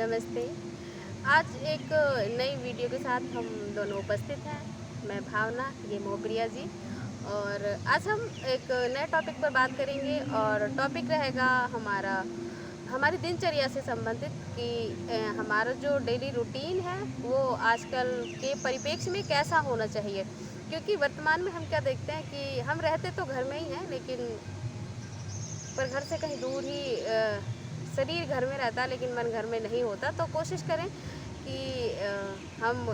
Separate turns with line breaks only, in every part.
नमस्ते। आज एक नई वीडियो के साथ हम दोनों उपस्थित हैं। मैं भावना, ये मोप्रिया जी। और आज हम एक नए टॉपिक पर बात करेंगे और टॉपिक रहेगा हमारी दिनचर्या से संबंधित कि हमारा जो डेली रूटीन है वो आजकल के परिप्रेक्ष्य में कैसा होना चाहिए। क्योंकि वर्तमान में हम क्या देखते हैं कि हम रहते तो घर में ही हैं, लेकिन पर घर से कहीं दूर ही शरीर घर में रहता है लेकिन मन घर में नहीं होता। तो कोशिश करें कि हम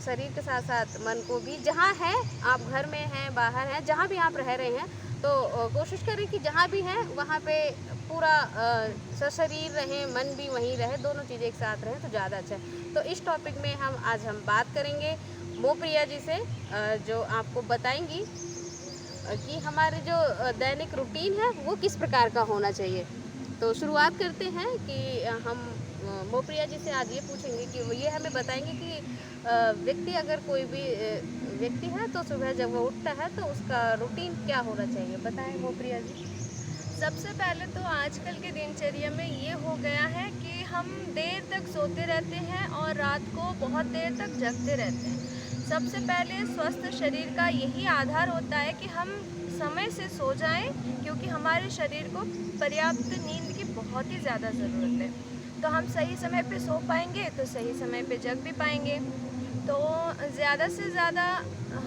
शरीर के साथ साथ मन को भी, जहाँ हैं आप, घर में हैं, बाहर हैं, जहाँ भी आप रह रहे हैं, तो कोशिश करें कि जहाँ भी हैं वहाँ पे पूरा सशरीर रहें, मन भी वहीं रहे, दोनों चीज़ें एक साथ रहें तो ज़्यादा अच्छा है। तो इस टॉपिक में आज हम बात करेंगे मोप्रिया जी से, जो आपको बताएंगी कि हमारे जो दैनिक रूटीन है वो किस प्रकार का होना चाहिए। तो शुरुआत करते हैं कि हम मोप्रिया जी से आज ये पूछेंगे कि वो ये हमें बताएंगे कि व्यक्ति, अगर कोई भी व्यक्ति है तो सुबह जब वो उठता है तो उसका रूटीन क्या होना चाहिए। बताएं मोप्रिया जी।
सबसे पहले तो आजकल के दिनचर्या में ये हो गया है कि हम देर तक सोते रहते हैं और रात को बहुत देर तक जगते रहते हैं। सबसे पहले स्वस्थ शरीर का यही आधार होता है कि हम समय से सो जाएं, क्योंकि हमारे शरीर को पर्याप्त नींद की बहुत ही ज़्यादा ज़रूरत है। तो हम सही समय पे सो पाएंगे तो सही समय पे जग भी पाएंगे। तो ज़्यादा से ज़्यादा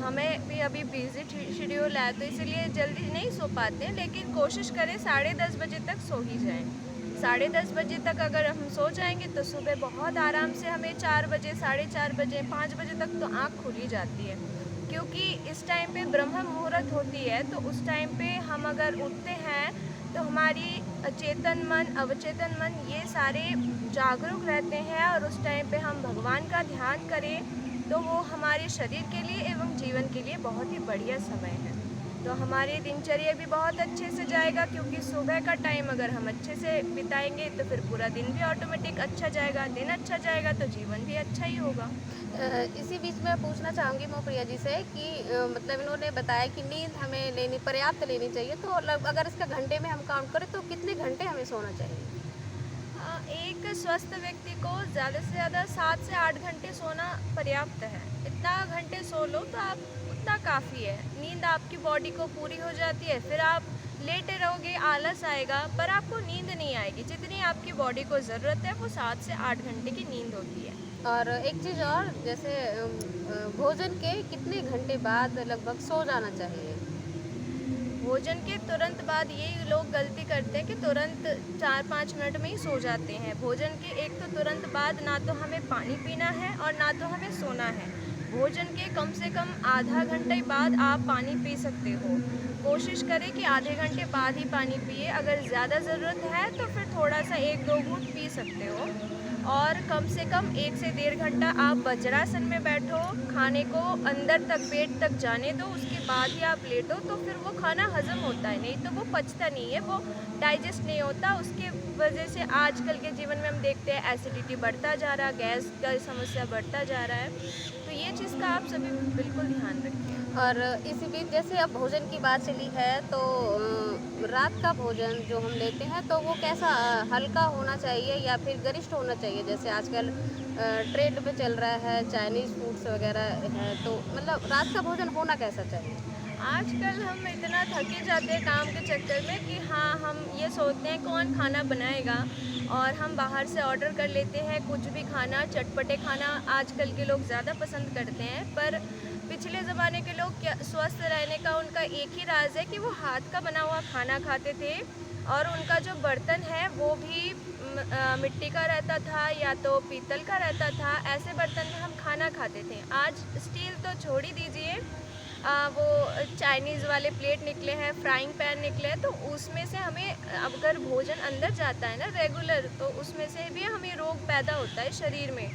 हमें भी अभी बिज़ी शेड्यूल है, तो इसीलिए जल्दी नहीं सो पाते हैं, लेकिन कोशिश करें 10:30 बजे तक सो ही जाएं। 10:30 बजे तक अगर हम सो जाएंगे तो सुबह बहुत आराम से हमें 4 बजे, 4:30 बजे, 5 बजे तक तो आँख खुल ही जाती है, क्योंकि इस टाइम पे ब्रह्म मुहूर्त होती है। तो उस टाइम पे हम अगर उठते हैं तो हमारी अचेतन मन, अवचेतन मन, ये सारे जागरूक रहते हैं, और उस टाइम पे हम भगवान का ध्यान करें तो वो हमारे शरीर के लिए एवं जीवन के लिए बहुत ही बढ़िया समय है। तो हमारी दिनचर्या भी बहुत अच्छे से जाएगा, क्योंकि सुबह का टाइम अगर हम अच्छे से बिताएंगे तो फिर पूरा दिन भी ऑटोमेटिक अच्छा जाएगा। दिन अच्छा जाएगा तो जीवन भी अच्छा ही होगा।
इसी बीच में पूछना चाहूँगी मोप्रिया जी से कि मतलब इन्होंने बताया कि नींद हमें पर्याप्त लेनी चाहिए। तो अगर इसका घंटे में हम काउंट करें तो कितने घंटे हमें सोना चाहिए।
एक स्वस्थ व्यक्ति को ज़्यादा से ज़्यादा 7 से 8 घंटे सोना पर्याप्त है। इतना घंटे सो लो तो आप उतना काफ़ी है। नींद आपकी बॉडी को पूरी हो जाती है, फिर आप लेटे रहोगे, आलस आएगा, पर आपको नींद नहीं आएगी। जितनी आपकी बॉडी को ज़रूरत है वो 7 से 8 घंटे की नींद होती है।
और एक चीज़ और, जैसे भोजन के कितने घंटे बाद लगभग सो जाना चाहिए।
भोजन के तुरंत बाद ये लोग गलती करते हैं कि तुरंत 4-5 मिनट में ही सो जाते हैं। भोजन के एक तो तुरंत बाद ना तो हमें पानी पीना है और ना तो हमें सोना है। भोजन के कम से कम आधा घंटे बाद आप पानी पी सकते हो। कोशिश करें कि आधे घंटे बाद ही पानी पिए। अगर ज़्यादा ज़रूरत है तो फिर थोड़ा सा 1-2 घूंट पी सकते हो। और कम से कम 1 से 1.5 घंटा आप वज्रासन में बैठो, खाने को अंदर तक, पेट तक जाने दो, उसके बाद ही आप लेटो, तो फिर वो खाना हजम होता है। नहीं तो वो पचता नहीं है, वो डाइजेस्ट नहीं होता। उसके वजह से आजकल के जीवन में हम देखते हैं एसिडिटी बढ़ता जा रहा है, गैस का समस्या बढ़ता जा रहा है। तो ये चीज़ का आप सभी बिल्कुल ध्यान रखें।
और इसी बीच जैसे अब भोजन की बात चली है तो रात का भोजन जो हम लेते हैं तो वो कैसा, हल्का होना चाहिए या फिर गरिष्ठ होना चाहिए। जैसे आजकल ट्रेंड पे चल रहा है चाइनीज़ फूड्स वगैरह है, तो मतलब रात का भोजन होना कैसा चाहिए।
आजकल हम इतना थके जाते हैं काम के चक्कर में कि हाँ, हम ये सोचते हैं कौन खाना बनाएगा, और हम बाहर से ऑर्डर कर लेते हैं। कुछ भी खाना, चटपटे खाना आजकल के लोग ज़्यादा पसंद करते हैं। पर पिछले ज़माने के लोग क्या, स्वस्थ रहने का उनका एक ही राज है कि वो हाथ का बना हुआ खाना खाते थे, और उनका जो बर्तन है वो भी मिट्टी का रहता था या तो पीतल का रहता था। ऐसे बर्तन में हम खाना खाते थे। आज स्टील तो छोड़ ही दीजिए, वो चाइनीज़ वाले प्लेट निकले हैं, फ्राइंग पैन निकले हैं, तो उसमें से हमें अगर भोजन अंदर जाता है ना रेगुलर, तो उसमें से भी हमें रोग पैदा होता है शरीर में।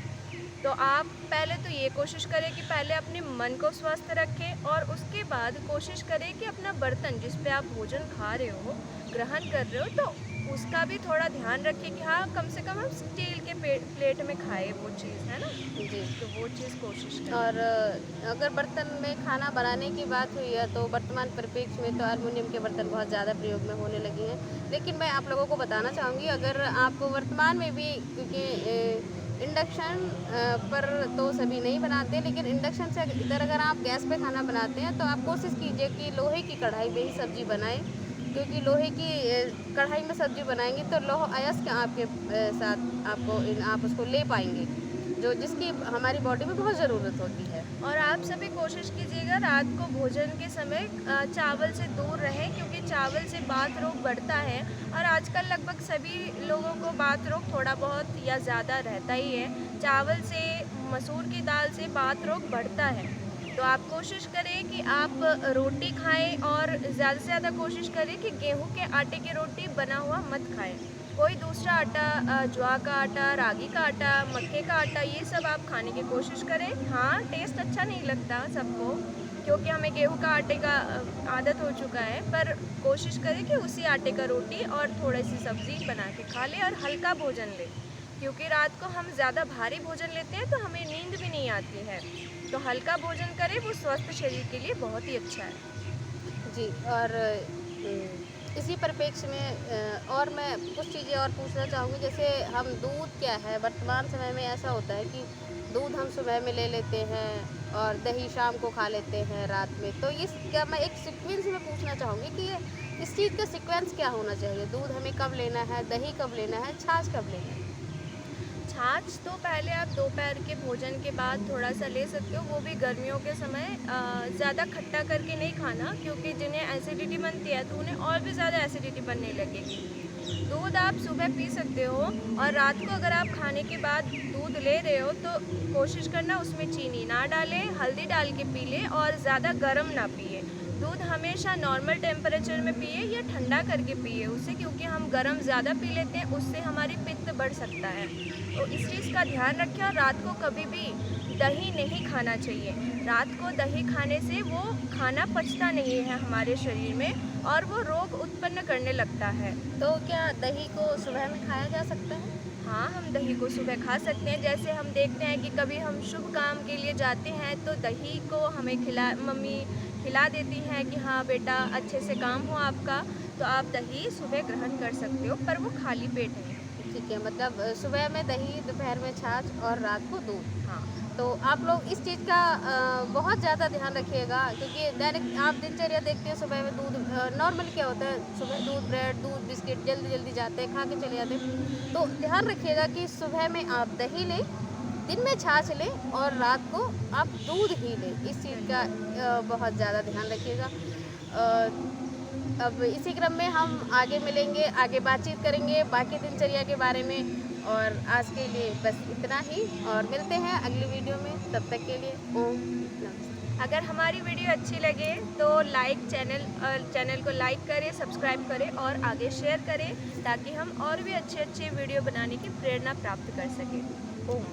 तो आप पहले तो ये कोशिश करें कि पहले अपने मन को स्वस्थ रखें, और उसके बाद कोशिश करें कि अपना बर्तन जिस पे आप भोजन खा रहे हो, ग्रहण कर रहे हो, तो उसका भी थोड़ा ध्यान रखें कि हाँ कम से कम हम स्टील के प्लेट में खाए वो चीज़, है ना।
जी।
तो वो चीज़ कोशिश करें।
और अगर बर्तन में खाना बनाने की बात हुई है तो वर्तमान परिप्रेक्ष्य में तो एल्युमिनियम के बर्तन बहुत ज़्यादा प्रयोग में होने लगे हैं। लेकिन मैं आप लोगों को बताना चाहूँगी, अगर आप वर्तमान में भी, क्योंकि इंडक्शन पर तो सभी नहीं बनाते, लेकिन इंडक्शन से इधर अगर आप गैस पे खाना बनाते हैं तो आप कोशिश कीजिए कि लोहे की कढ़ाई में ही सब्ज़ी बनाएं, क्योंकि लोहे की कढ़ाई में सब्ज़ी बनाएंगे तो लौह अयस्क आपके साथ आप उसको ले पाएंगे, जो जिसकी हमारी बॉडी में बहुत ज़रूरत होती है।
और आप सभी कोशिश कीजिएगा रात को भोजन के समय चावल से दूर रहें, क्योंकि चावल से बात रोग बढ़ता है। और आजकल लगभग सभी लोगों को बात रोग थोड़ा बहुत या ज़्यादा रहता ही है। चावल से, मसूर की दाल से बात रोग बढ़ता है। तो आप कोशिश करें कि आप रोटी खाएं, और ज़्यादा से ज़्यादा कोशिश करें कि गेहूं के आटे की रोटी बना हुआ मत खाएं। कोई दूसरा आटा, ज्वार का आटा, रागी का आटा, मक्के का आटा, ये सब आप खाने की कोशिश करें। हाँ, टेस्ट अच्छा नहीं लगता सबको, क्योंकि हमें गेहूं का आटे का आदत हो चुका है, पर कोशिश करें कि उसी आटे का रोटी और थोड़ी सी सब्ज़ी बना के खा लें और हल्का भोजन लें, क्योंकि रात को हम ज़्यादा भारी भोजन लेते हैं तो हमें नींद भी नहीं आती है। तो हल्का भोजन करें, वो स्वस्थ शरीर के लिए बहुत ही अच्छा है।
जी। और इसी परिप्रेक्ष्य में और मैं कुछ चीज़ें और पूछना चाहूँगी, जैसे हम दूध क्या है, वर्तमान समय में ऐसा होता है कि दूध हम सुबह में ले लेते हैं और दही शाम को खा लेते हैं रात में। तो क्या मैं एक सीक्वेंस में पूछना चाहूँगी कि इस चीज़ का सीक्वेंस क्या होना चाहिए? दूध हमें कब लेना है, दही कब लेना है, छाछ कब लेना है?
छाछ तो पहले आप दोपहर के भोजन के बाद थोड़ा सा ले सकते हो, वो भी गर्मियों के समय। ज़्यादा खट्टा करके नहीं खाना, क्योंकि जिन्हें एसिडिटी बनती है तो उन्हें और भी ज़्यादा एसिडिटी बनने लगेगी। दूध आप सुबह पी सकते हो, और रात को अगर आप खाने के बाद दूध ले रहे हो तो कोशिश करना उसमें चीनी ना डालें, हल्दी डाल के पी लें, और ज़्यादा गर्म ना पिए। दूध हमेशा नॉर्मल टेम्परेचर में पिए या ठंडा करके पिए उसे, क्योंकि हम गर्म ज़्यादा पी लेते हैं, उससे हमारी पित्त बढ़ सकता है। तो इस चीज़ का ध्यान रखें। और रात को कभी भी दही नहीं खाना चाहिए। रात को दही खाने से वो खाना पचता नहीं है हमारे शरीर में, और वो रोग उत्पन्न करने लगता है।
तो क्या दही को सुबह में खाया जा सकता है?
हाँ, हम दही को सुबह खा सकते हैं। जैसे हम देखते हैं कि कभी हम शुभ काम के लिए जाते हैं तो दही को हमें मम्मी खिला देती हैं कि हाँ बेटा, अच्छे से काम हो आपका, तो आप दही सुबह ग्रहण कर सकते हो, पर वो खाली पेट नहीं।
ठीक है, मतलब सुबह में दही, दोपहर में छाछ और रात को दूध।
हाँ,
तो आप लोग इस चीज़ का बहुत ज़्यादा ध्यान रखिएगा, क्योंकि दैनिक आप दिनचर्या देखते हैं सुबह में दूध, नॉर्मल क्या होता है, सुबह दूध, ब्रेड, दूध, बिस्किट जल्दी जल्दी जाते हैं, खा के चले जाते हैं। तो ध्यान रखिएगा कि सुबह में आप दही लें, दिन में छाछ लें और रात को आप दूध ही लें। इस चीज़ का बहुत ज़्यादा ध्यान रखिएगा। अब इसी क्रम में हम आगे मिलेंगे, आगे बातचीत करेंगे बाकी दिनचर्या के बारे में। और आज के लिए बस इतना ही, और मिलते हैं अगली वीडियो में। तब तक के लिए ओम नमस्ते।
अगर हमारी वीडियो अच्छी लगे तो चैनल को लाइक करें, सब्सक्राइब करें और आगे शेयर करें, ताकि हम और भी अच्छे अच्छे वीडियो बनाने की प्रेरणा प्राप्त कर सकें। ओम।